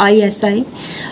ISI,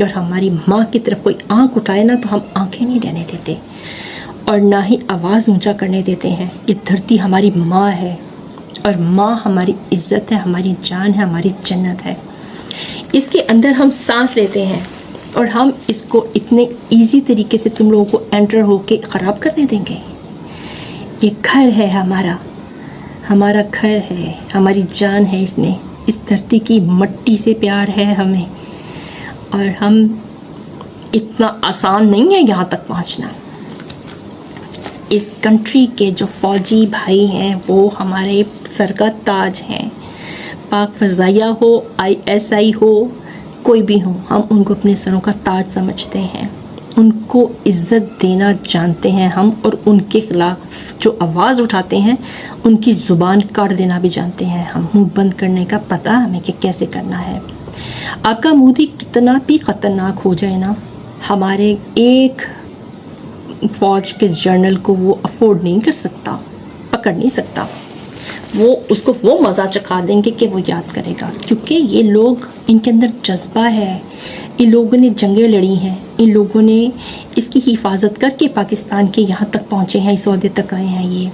اور ہماری ماں کی طرف کوئی آنکھ اٹھائے نا تو ہم آنکھیں نہیں رہنے دیتے اور نہ ہی آواز اونچا کرنے دیتے ہیں. یہ دھرتی ہماری ماں ہے اور ماں ہماری عزت ہے, ہماری جان ہے, ہماری جنت ہے. اس کے اندر ہم سانس لیتے ہیں اور ہم اس کو اتنے ایزی طریقے سے تم لوگوں کو انٹر ہو کے خراب کرنے دیں گے؟ یہ گھر ہے ہمارا گھر ہے, ہماری جان ہے اس میں. اس دھرتی کی مٹی سے پیار ہے ہمیں اور ہم اتنا آسان نہیں ہے یہاں تک پہنچنا. اس کنٹری کے جو فوجی بھائی ہیں وہ ہمارے سر کا تاج ہیں. پاک فضائیہ ہو, ISI ہو, کوئی بھی ہو, ہم ان کو اپنے سروں کا تاج سمجھتے ہیں. ان کو عزت دینا جانتے ہیں ہم, اور ان کے خلاف جو آواز اٹھاتے ہیں ان کی زبان کاٹ دینا بھی جانتے ہیں ہم. منہ بند کرنے کا پتہ ہمیں کہ کیسے کرنا ہے. آقا مودی کتنا بھی خطرناک ہو جائے نا, ہمارے ایک فوج کے جنرل کو وہ افورڈ نہیں کر سکتا, پکڑ نہیں سکتا. وہ اس کو وہ مزہ چکھا دیں گے کہ وہ یاد کرے گا, کیونکہ یہ لوگ, ان کے اندر جذبہ ہے. ان لوگوں نے جنگیں لڑی ہیں, ان لوگوں نے اس کی حفاظت کر کے پاکستان کے یہاں تک پہنچے ہیں, اس عہدے تک آئے ہیں.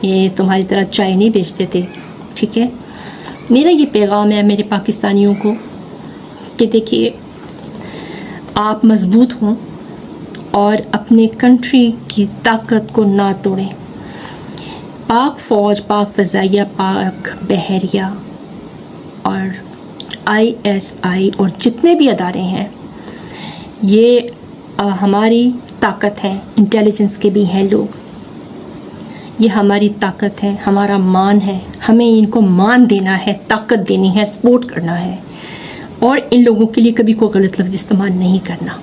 یہ تمہاری طرح چائے نہیں بیچتے تھے, ٹھیک ہے. میرا یہ پیغام ہے میرے پاکستانیوں کو کہ دیکھیے, آپ مضبوط ہوں اور اپنے کنٹری کی طاقت کو نہ توڑیں. پاک فوج, پاک فضائیہ, پاک بحریہ اور ISI اور جتنے بھی ادارے ہیں, یہ ہماری طاقت ہے. انٹیلیجنس کے بھی ہیں لوگ, یہ ہماری طاقت ہے, ہمارا مان ہے. ہمیں ان کو مان دینا ہے, طاقت دینی ہے, سپورٹ کرنا ہے, اور ان لوگوں کے لیے کبھی کوئی غلط لفظ استعمال نہیں کرنا.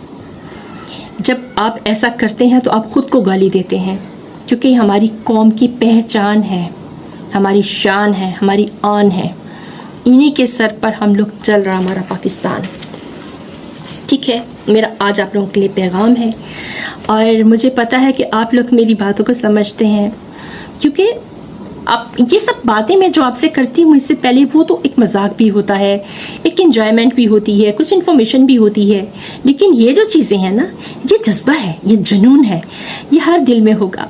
جب آپ ایسا کرتے ہیں تو آپ خود کو گالی دیتے ہیں, کیونکہ ہماری قوم کی پہچان ہے, ہماری شان ہے, ہماری آن ہے. انہی کے سر پر ہم لوگ چل رہا ہمارا پاکستان, ٹھیک ہے. میرا آج آپ لوگوں کے لیے پیغام ہے, اور مجھے پتا ہے کہ آپ لوگ میری باتوں کو سمجھتے ہیں, کیونکہ اب یہ سب باتیں میں جو آپ سے کرتی ہوں اس سے پہلے وہ تو ایک مذاق بھی ہوتا ہے, ایک انجوائمنٹ بھی ہوتی ہے, کچھ انفارمیشن بھی ہوتی ہے. لیکن یہ جو چیزیں ہیں نا, یہ جذبہ ہے, یہ جنون ہے, یہ ہر دل میں ہوگا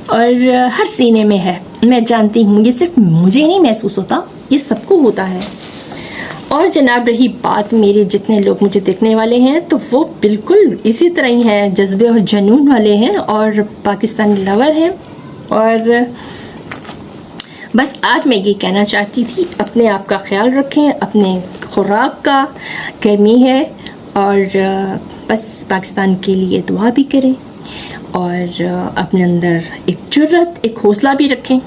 اور ہر سینے میں ہے. میں جانتی ہوں, یہ صرف مجھے نہیں محسوس ہوتا, یہ سب کو ہوتا ہے. اور جناب رہی بات میرے جتنے لوگ مجھے دیکھنے والے ہیں, تو وہ بالکل اسی طرح ہی ہیں, جذبے اور جنون والے ہیں اور پاکستانی لور ہیں. اور بس آج میں یہ کہنا چاہتی تھی, اپنے آپ کا خیال رکھیں, اپنے خوراک کا, گرمی ہے, اور بس پاکستان کے لیے دعا بھی کریں, اور اپنے اندر ایک جرت, ایک حوصلہ بھی رکھیں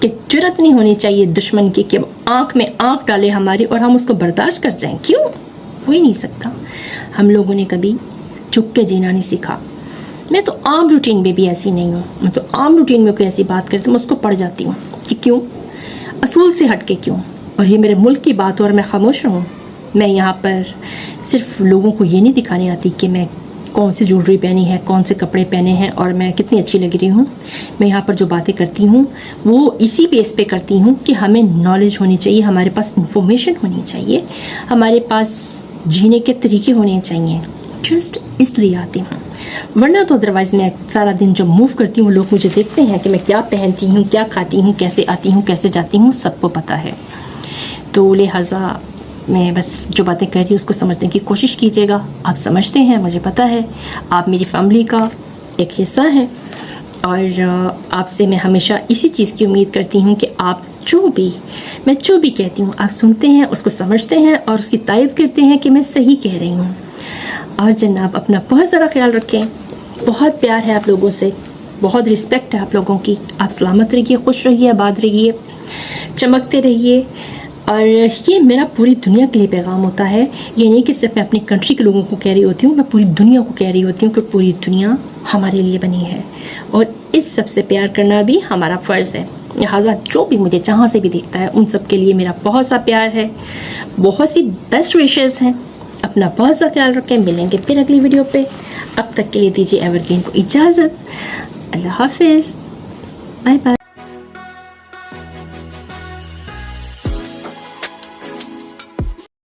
کہ جرت نہیں ہونی چاہیے دشمن کی کہ آنکھ میں آنکھ ڈالے ہماری اور ہم اس کو برداشت کر جائیں. کیوں؟ ہو ہی نہیں سکتا. ہم لوگوں نے کبھی چپ کے جینا نہیں سیکھا. میں تو عام روٹین میں بھی ایسی نہیں ہوں, میں تو عام روٹین میں کوئی ایسی بات کرتی ہوں میں اس کو پڑھ جاتی ہوں کہ کیوں, اصول سے ہٹ کے کیوں. اور یہ میرے ملک کی بات ہو اور میں خاموش رہوں. میں یہاں پر صرف لوگوں کو یہ نہیں دکھانے آتی کہ میں کون سی جویلری پہنی ہے, کون سے کپڑے پہنے ہیں اور میں کتنی اچھی لگ رہی ہوں. میں یہاں پر جو باتیں کرتی ہوں وہ اسی بیس پہ کرتی ہوں کہ ہمیں نالج ہونی چاہیے, ہمارے پاس انفارمیشن ہونی چاہیے, ہمارے پاس جینے کے طریقے ہونے چاہیے. جسٹ اس لیے آتی ہوں, ورنہ تو ادروائز میں سارا دن جب موو کرتی ہوں لوگ مجھے دیکھتے ہیں کہ میں کیا پہنتی ہوں, کیا کھاتی ہوں, کیسے آتی ہوں, کیسے جاتی ہوں, سب کو پتہ ہے. تو لہٰذا میں بس جو باتیں کہہ رہی ہوں اس کو سمجھنے کی کوشش کیجیے گا. آپ سمجھتے ہیں, مجھے پتہ ہے, آپ میری فیملی کا ایک حصہ ہیں, اور آپ سے میں ہمیشہ اسی چیز کی امید کرتی ہوں کہ آپ میں جو بھی کہتی ہوں آپ سنتے ہیں, اس کو سمجھتے ہیں اور اس کی تائید کرتے ہیں کہ میں صحیح کہہ رہی ہوں. اور جناب اپنا بہت ذرا خیال رکھیں, بہت پیار ہے آپ لوگوں سے, بہت رسپیکٹ ہے آپ لوگوں کی. آپ سلامت رہیے, خوش رہیے, آباد رہیے, چمکتے رہیے. اور یہ میرا پوری دنیا کے لیے پیغام ہوتا ہے. یہ نہیں کہ صرف میں اپنی کنٹری کے لوگوں کو کہہ رہی ہوتی ہوں, میں پوری دنیا کو کہہ رہی ہوتی ہوں کہ پوری دنیا ہمارے لیے بنی ہے, اور اس سب سے پیار کرنا بھی ہمارا فرض ہے. لہٰذا جو بھی مجھے جہاں سے بھی دیکھتا ہے ان سب کے لیے میرا بہت سا پیار ہے, بہت سی بیسٹ وشز ہیں. اپنا بہت سا خیال رکھیں. ملیں گے پھر اگلی ویڈیو پہ. اب تک کے لیے دیجیے ایور گرین کو اجازت. اللہ حافظ, بائے بائے.